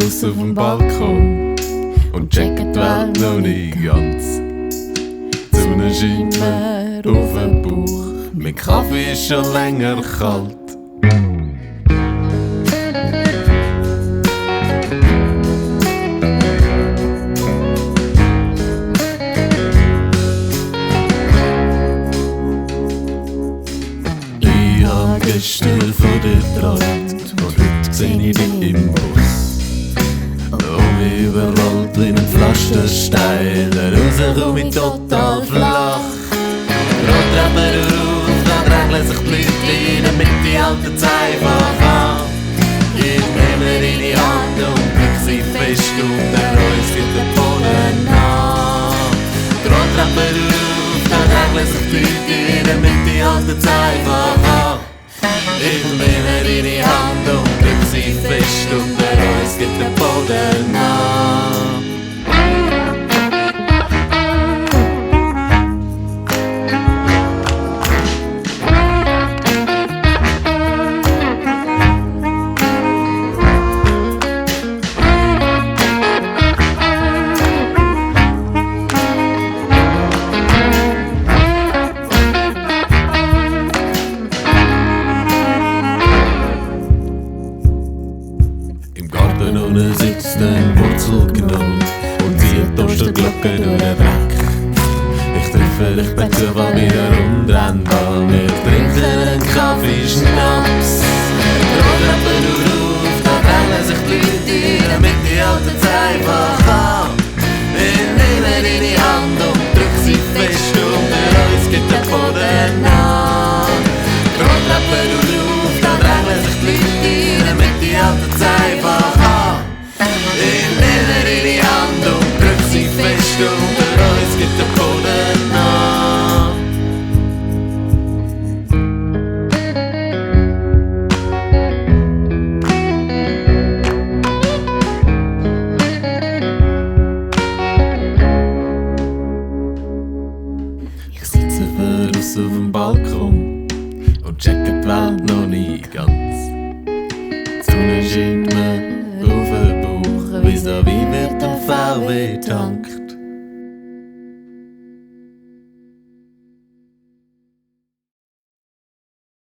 raus auf dem Balkon und checken die Welt noch nicht ganz. Die Sonne scheint mir auf den Bauch, mein Kaffee ist schon länger kalt. Ich hab gestern von dir geträumt und heute seh ich dich im Bus. Mich überrollt wie ein Pflasterstein, raus komm ich total flach. Rottreppen rauf, da drängeln sich die Leute rein, damit die alten einfach an. Ich nehme deine Hand und drück sie fest unter uns, gibt den Boden an. Rottreppen rauf, da drängeln sich die Leute rein, damit die alten einfach an. Ich nehme deine Hand und drück sie fest unter uns, gibt den Boden an. Unten sitzt ein Wurzelgnom und zieht durch die Glocke durch den Dreck. Ich treffe dich bei Zufall wieder untrennbar, wir trinken einen Kaffee Schnaps. Rottreppen rauf, da drängeln sich die Leute rein, damit die alten einfach an. Ich nehme deine Hand und drück sie fest unter uns, gibt den Boden an. Rottreppen rauf, da drängeln sich die Leute rein, damit die alten einfach an. Ich nehme deine Hand und drück sie fest unter uns, gibt den Boden an. Ich sitze raus auf dem Balkon und checke die Welt noch nicht ganz. Die Sonne scheint mir auf den Bauch, vis-à-vis mit dem VW-Tank.